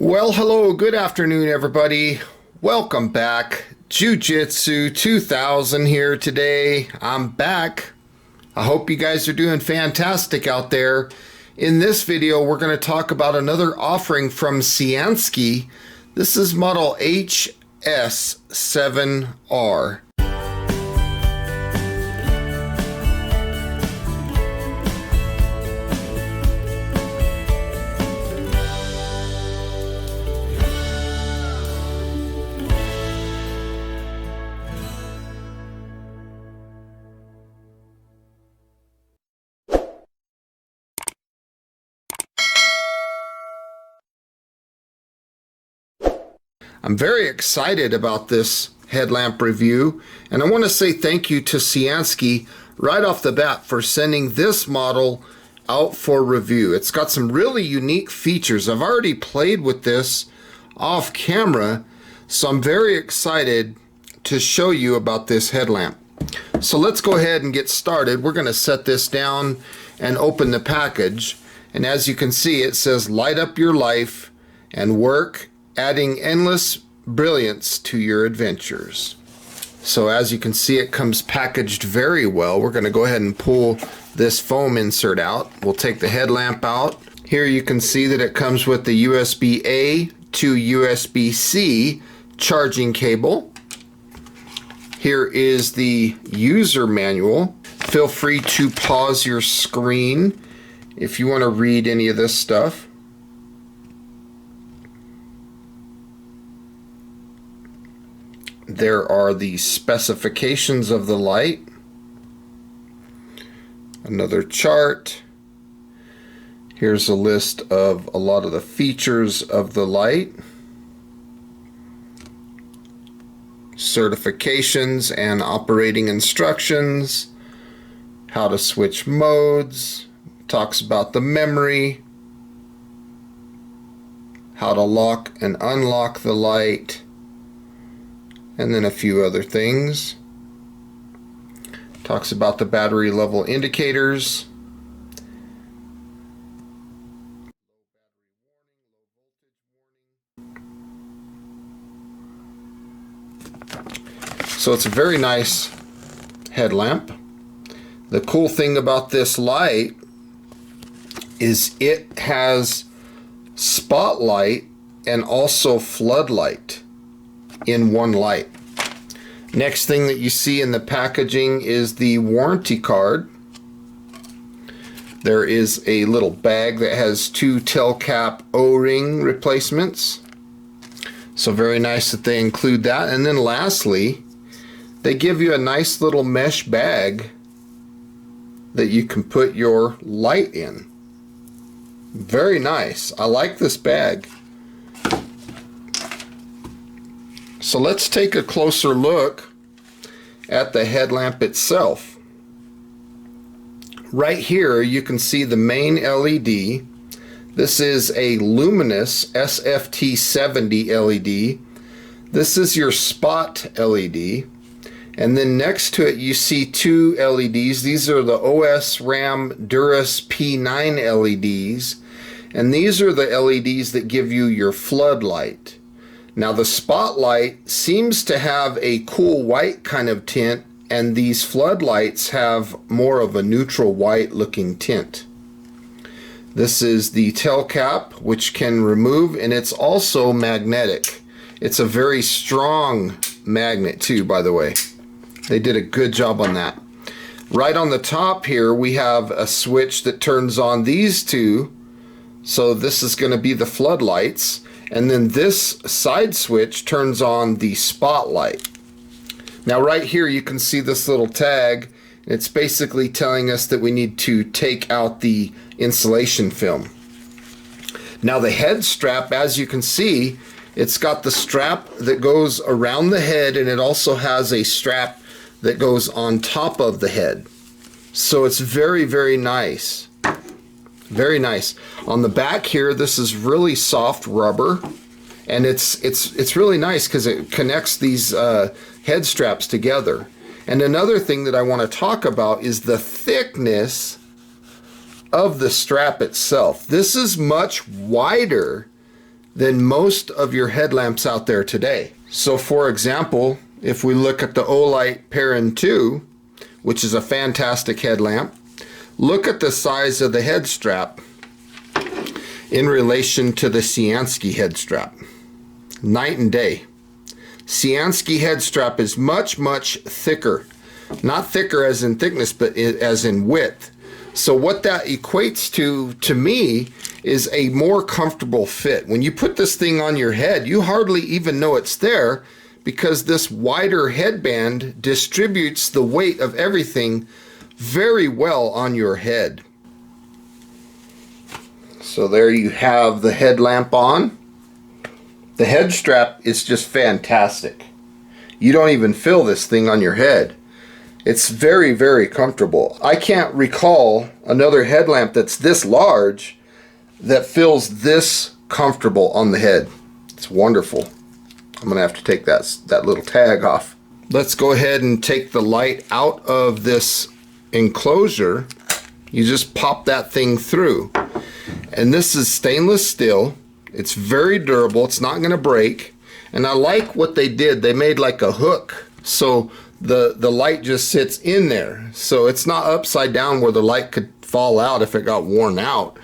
Well, hello, good afternoon, everybody. Welcome back. Jiu-Jitsu 2000 here today. I'm back. I hope you guys are doing fantastic out there. In this video, we're going to talk about another offering from Cyansky. This is model HS7R. I'm very excited about this headlamp review, and I want to say thank you to Cyansky right off the bat for sending this model out for review. It's got some really unique features. I've already played with this off camera, so I'm very excited to show you about this headlamp. So let's go ahead and get started. We're going to set this down and open the package, and as you can see, it says light up your life and work, adding endless brilliance to your adventures. So as you can see, it comes packaged very well. We're going to go ahead and pull this foam insert out. We'll take the headlamp out. Here you can see that it comes with the USB-A to USB-C charging cable. Here is the user manual. Feel free to pause your screen if you want to read any of this stuff. There are the specifications of the light, another chart. Here's a list of a lot of the features of the light, certifications and operating instructions, how to switch modes, talks about the memory, how to lock and unlock the light, and then a few other things. Talks about the battery level indicators. So it's a very nice headlamp. The cool thing about this light is it has spotlight and also floodlight in one light. Next thing that you see in the packaging is the warranty card. There is a little bag that has two tail cap O-ring replacements. So very nice that they include that. And then lastly, they give you a nice little mesh bag that you can put your light in. Very nice. I like this bag. So let's take a closer look at the headlamp itself. Right here you can see the main LED. This is a luminous SFT70 LED. This is your spot LED. And then next to it you see two LEDs. These are the OSRAM Durus P9 LEDs. And these are the LEDs that give you your floodlight. Now the spotlight seems to have a cool white kind of tint, and these floodlights have more of a neutral white looking tint. This is the tail cap, which can remove, and it's also magnetic. It's a very strong magnet too, by the way. They did a good job on that. Right on the top here we have a switch that turns on these two. So this is going to be the floodlights. And then this side switch turns on the spotlight. Now right here you can see this little tag. It's basically telling us that we need to take out the insulation film. Now the head strap, as you can see, it's got the strap that goes around the head, and it also has a strap that goes on top of the head. So it's very, very nice. Very nice. On the back here, this is really soft rubber, and it's really nice because it connects these head straps together. And another thing that I want to talk about is the thickness of the strap itself. This is much wider than most of your headlamps out there today. So for example, if we look at the Olight Perrin 2, which is a fantastic headlamp, look at the size of the head strap in relation to the Cyansky head strap. Night and day. Cyansky head strap is much, much thicker. Not thicker as in thickness, but as in width. So what that equates to me, is a more comfortable fit. When you put this thing on your head, you hardly even know it's there, because this wider headband distributes the weight of everything very well on your head. So there you have the headlamp on. The head strap is just fantastic. You don't even feel this thing on your head. It's very, very comfortable. I can't recall another headlamp that's this large that feels this comfortable on the head. It's wonderful. I'm gonna have to take that little tag off. Let's go ahead and take the light out of this enclosure. You just pop that thing through. And this is stainless steel. It's very durable. It's not gonna break. And I like what they did. They made like a hook. So the light just sits in there. So it's not upside down where the light could fall out if it got worn out.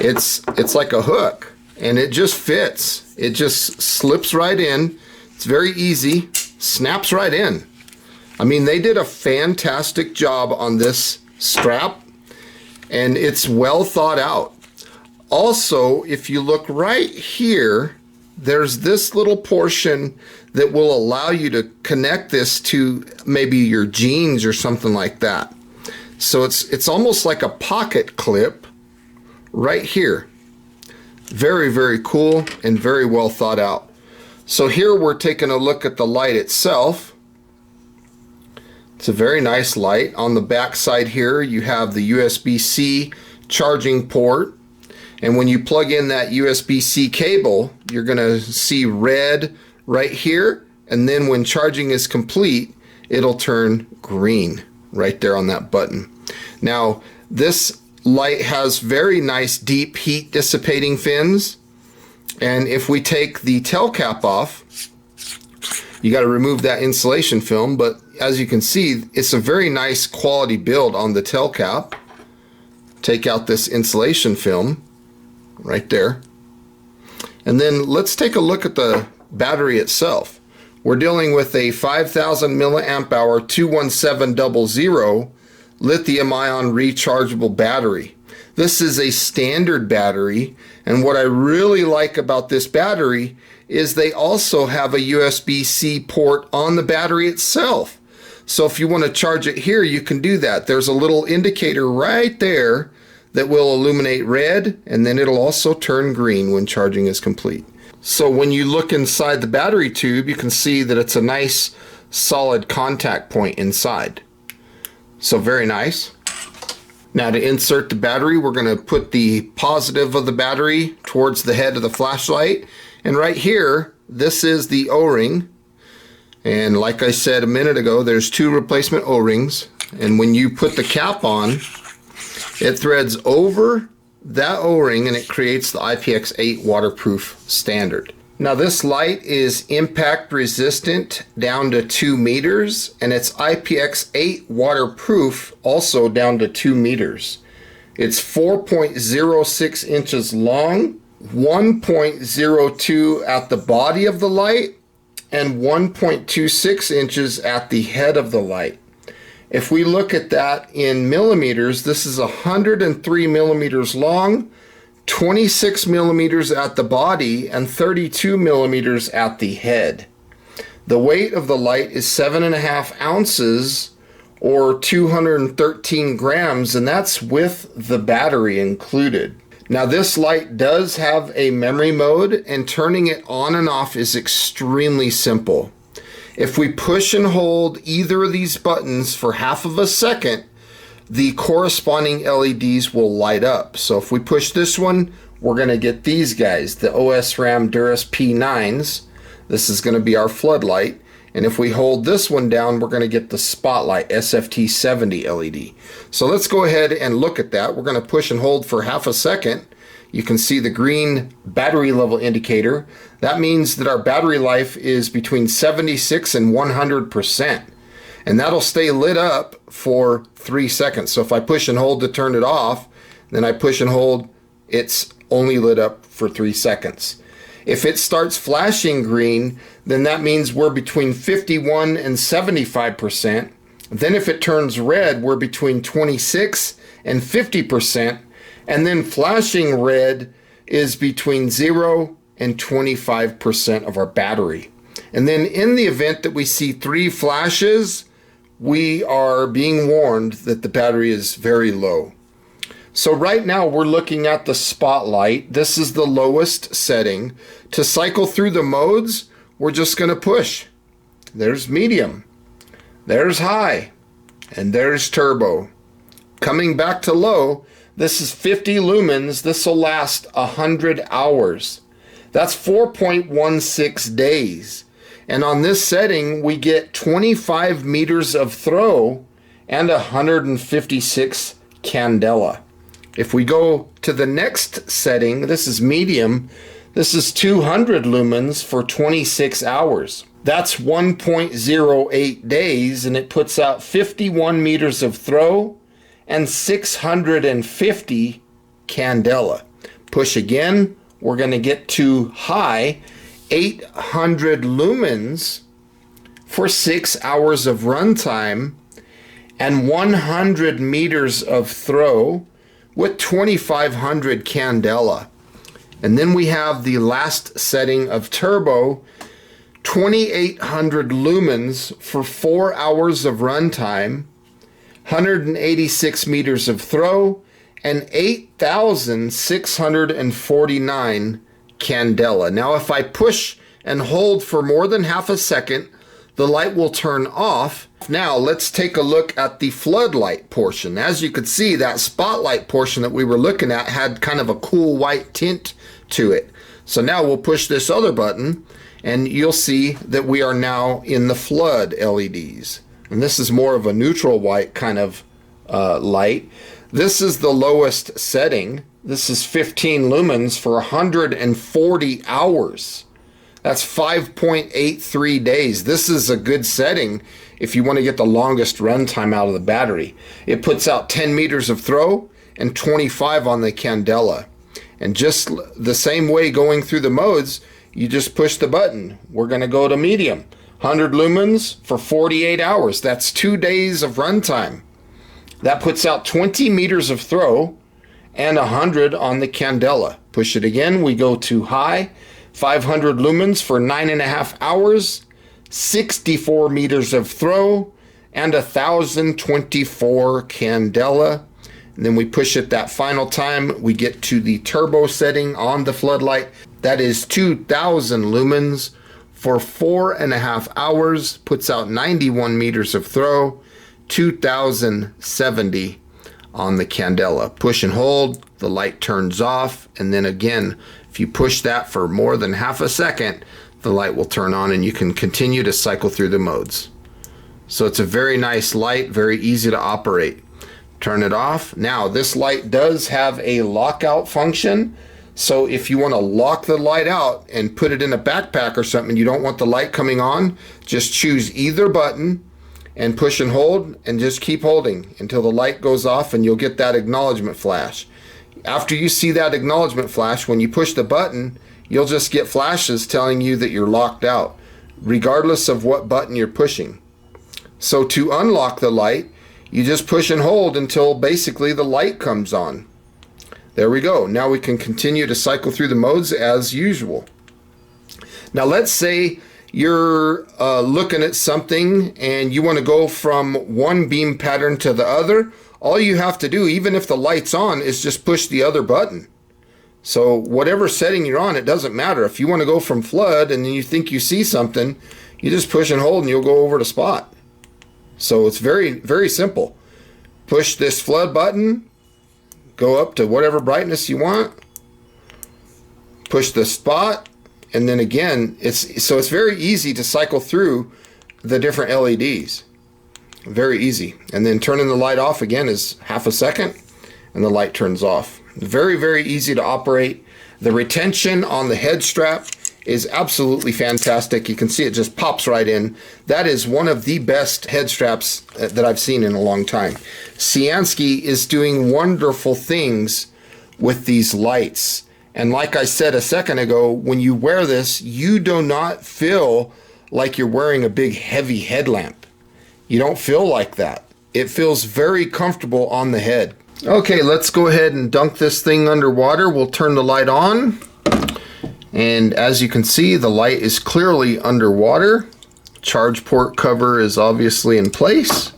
It's like a hook, and it just fits. It just slips right in. It's very easy, snaps right in. I mean, they did a fantastic job on this strap, and it's well thought out. Also, if you look right here, there's this little portion that will allow you to connect this to maybe your jeans or something like that. So it's almost like a pocket clip right here. Very, very cool and very well thought out. So here we're taking a look at the light itself. It's a very nice light. On the back side here, you have the USB-C charging port. And when you plug in that USB-C cable, you're gonna see red right here. And then when charging is complete, it'll turn green right there on that button. Now, this light has very nice deep heat dissipating fins. And if we take the tail cap off, you got to remove that insulation film, but as you can see, it's a very nice quality build on the tail cap. Take out this insulation film right there. And then let's take a look at the battery itself. We're dealing with a 5,000 milliamp hour 21700 lithium ion rechargeable battery. This is a standard battery, and what I really like about this battery is they also have a USB-C port on the battery itself. So if you want to charge it here, you can do that. There's a little indicator right there that will illuminate red, and then it'll also turn green when charging is complete. So when you look inside the battery tube, you can see that it's a nice solid contact point inside. So very nice. Now to insert the battery, we're going to put the positive of the battery towards the head of the flashlight. And right here, this is the O-ring. And like I said a minute ago, there's 2 replacement O-rings. And when you put the cap on, it threads over that O-ring and it creates the IPX8 waterproof standard. Now this light is impact resistant down to 2 meters, and it's IPX8 waterproof also down to 2 meters. It's 4.06 inches long, 1.02 at the body of the light, and 1.26 inches at the head of the light. If we look at that in millimeters, this is 103 millimeters long, 26 millimeters at the body, and 32 millimeters at the head. The weight of the light is 7.5 ounces or 213 grams, and that's with the battery included. Now this light does have a memory mode, and turning it on and off is extremely simple. If we push and hold either of these buttons for half of a second, the corresponding LEDs will light up. So if we push this one, we're going to get these guys, the OSRAM Duras P9s. This is going to be our floodlight. And if we hold this one down, we're going to get the spotlight SFT70 LED. So let's go ahead and look at that. We're going to push and hold for half a second. you can see the green battery level indicator. That means that our battery life is between 76 and 100%. And that'll stay lit up for 3 seconds. So if I push and hold to turn it off, then I push and hold, it's only lit up for 3 seconds. If it starts flashing green, then that means we're between 51 and 75%. Then if it turns red, we're between 26 and 50%. And then flashing red is between 0 and 25% of our battery. And then in the event that we see 3 flashes, we are being warned that the battery is very low. So right now we're looking at the spotlight. This is the lowest setting. To cycle through the modes, we're just going to push. There's medium, there's high, and there's turbo. Coming back to low, this is 50 lumens. This will last 100 hours. That's 4.16 days. And on this setting, we get 25 meters of throw and 156 candela. If we go to the next setting, this is medium. This is 200 lumens for 26 hours. That's 1.08 days, and it puts out 51 meters of throw and 650 candela. Push again, we're going to get to high, 800 lumens for 6 hours of runtime and 100 meters of throw with 2500 candela. And then we have the last setting of turbo, 2800 lumens for 4 hours of runtime, 186 meters of throw, and 8649 candela. Now if I push and hold for more than half a second, the light will turn off. Now let's take a look at the floodlight portion. As you could see, that spotlight portion that we were looking at had kind of a cool white tint to it. So now we'll push this other button and you'll see that we are now in the flood LEDs. And this is more of a neutral white kind of light. This is the lowest setting. This is 15 lumens for 140 hours. That's 5.83 days. This is a good setting if you want to get the longest runtime out of the battery. It puts out 10 meters of throw and 25 on the candela. And just the same way going through the modes, you just push the button. We're going to go to medium. 100 lumens for 48 hours. That's 2 days of runtime. That puts out 20 meters of throw and 100 on the candela. Push it again, we go to high, 500 lumens for 9.5 hours, 64 meters of throw, and 1024 candela. And then we push it that final time, we get to the turbo setting on the floodlight. That is 2000 lumens for 4.5 hours, puts out 91 meters of throw, 2070 on the candela. Push and hold, the light turns off, and then again, if you push that for more than half a second, the light will turn on and you can continue to cycle through the modes. So it's a very nice light, very easy to operate. Turn it off. Now this light does have a lockout function. So if you want to lock the light out and put it in a backpack or something, you don't want the light coming on, just choose either button and push and hold and just keep holding until the light goes off and you'll get that acknowledgement flash. After you see that acknowledgement flash, when you push the button, you'll just get flashes telling you that you're locked out, regardless of what button you're pushing. So to unlock the light, you just push and hold until basically the light comes on. There we go. Now we can continue to cycle through the modes as usual. Now let's say you're looking at something and you want to go from one beam pattern to the other. All you have to do, even if the light's on, is just push the other button. So whatever setting you're on, it doesn't matter. If you want to go from flood and you think you see something, you just push and hold and you'll go over to spot. So it's very, very simple. Push this flood button, go up to whatever brightness you want, push the spot, and then again, it's very easy to cycle through the different LEDs. Very easy. And then turning the light off again is half a second and the light turns off. Very, very easy to operate. The retention on the head strap is absolutely fantastic. You can see it just pops right in. That is one of the best head straps that I've seen in a long time. Cyansky is doing wonderful things with these lights. And like I said a second ago, when you wear this, you do not feel like you're wearing a big heavy headlamp. You don't feel like that. It feels very comfortable on the head. Okay, let's go ahead and dunk this thing underwater. We'll turn the light on. And as you can see, the light is clearly underwater. Charge port cover is obviously in place.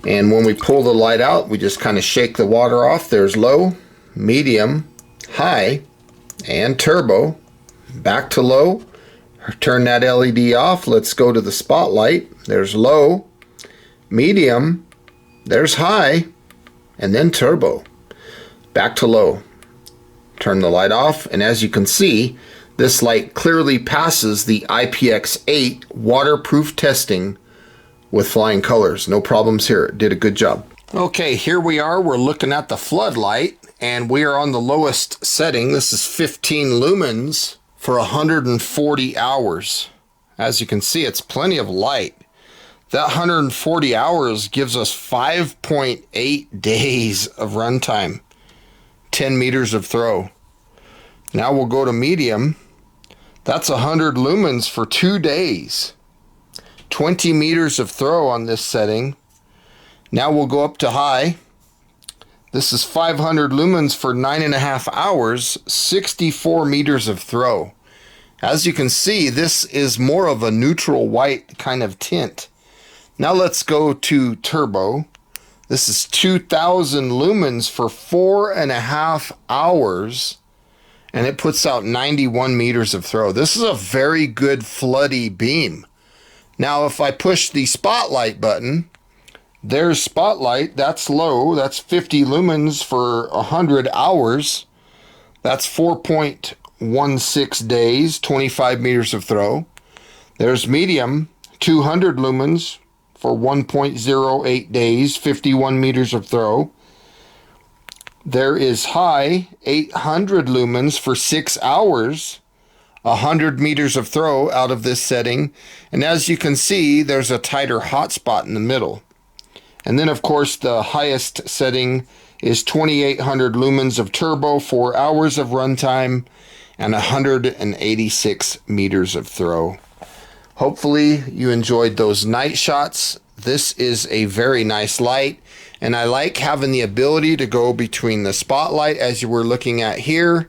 And when we pull the light out, we just kind of shake the water off. There's low, medium, high, and turbo. Back to low. Turn that LED off. Let's go to the spotlight. There's low, medium, there's high, and then turbo. Back to low. Turn the light off, and as you can see, this light clearly passes the IPX8 waterproof testing with flying colors. No problems here. It did a good job. Okay, here we are. We're looking at the floodlight, and we are on the lowest setting. This is 15 lumens for 140 hours. As you can see, it's plenty of light. That 140 hours gives us 5.8 days of runtime. 10 meters of throw. Now we'll go to medium. That's 100 lumens for 2 days. 20 meters of throw on this setting. Now we'll go up to high. This is 500 lumens for 9.5 hours, 64 meters of throw. As you can see, this is more of a neutral white kind of tint. Now let's go to turbo. This is 2000 lumens for 4.5 hours, and it puts out 91 meters of throw. This is a very good floody beam. Now if I push the spotlight button, there's spotlight. That's low. That's 50 lumens for 100 hours. That's 4.16 days, 25 meters of throw. There's medium, 200 lumens for 1.08 days, 51 meters of throw. There is high, 800 lumens for 6 hours, 100 meters of throw out of this setting. And as you can see, there's a tighter hotspot in the middle. And then of course the highest setting is 2800 lumens of turbo, 4 hours of runtime, and 186 meters of throw. Hopefully you enjoyed those night shots. This is a very nice light, and I like having the ability to go between the spotlight as you were looking at here,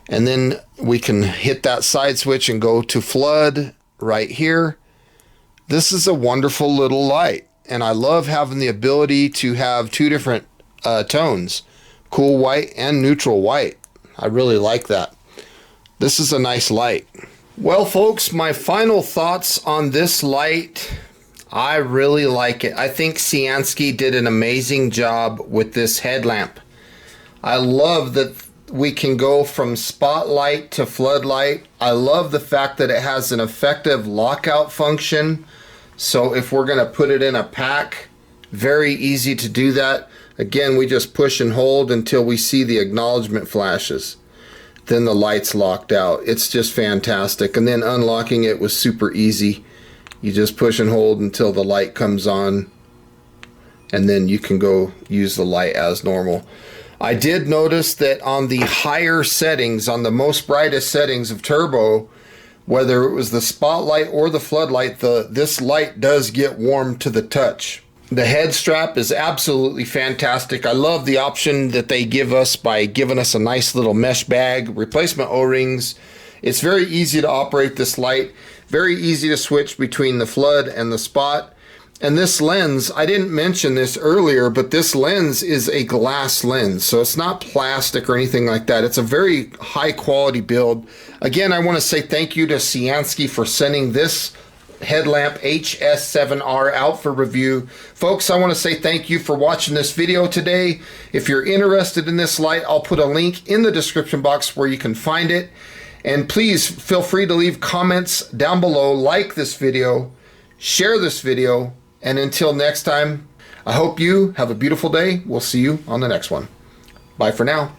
and then we can hit that side switch and go to flood right here. This is a wonderful little light, and I love having the ability to have two different tones, cool white and neutral white. I really like that. This is a nice light. Well folks, my final thoughts on this light, I really like it. I think Cyansky did an amazing job with this headlamp. I love that we can go from spotlight to floodlight. I love the fact that it has an effective lockout function. So if we're going to put it in a pack, very easy to do that. Again, we just push and hold until we see the acknowledgement flashes. Then the light's locked out. It's just fantastic. And then unlocking it was super easy. You just push and hold until the light comes on, and then you can go use the light as normal. I did notice that on the higher settings, on the most brightest settings of turbo, whether it was the spotlight or the floodlight, this light does get warm to the touch. The head strap is absolutely fantastic. I love the option that they give us by giving us a nice little mesh bag, replacement O-rings. It's very easy to operate this light, very easy to switch between the flood and the spot. And this lens, I didn't mention this earlier, but this lens is a glass lens, so it's not plastic or anything like that. It's a very high quality build. Again, I want to say thank you to Cyansky for sending this headlamp HS7R out for review. Folks, I want to say thank you for watching this video today. If you're interested in this light, I'll put a link in the description box where you can find it. And please feel free to leave comments down below, like this video, share this video, and until next time, I hope you have a beautiful day. We'll see you on the next one. Bye for now.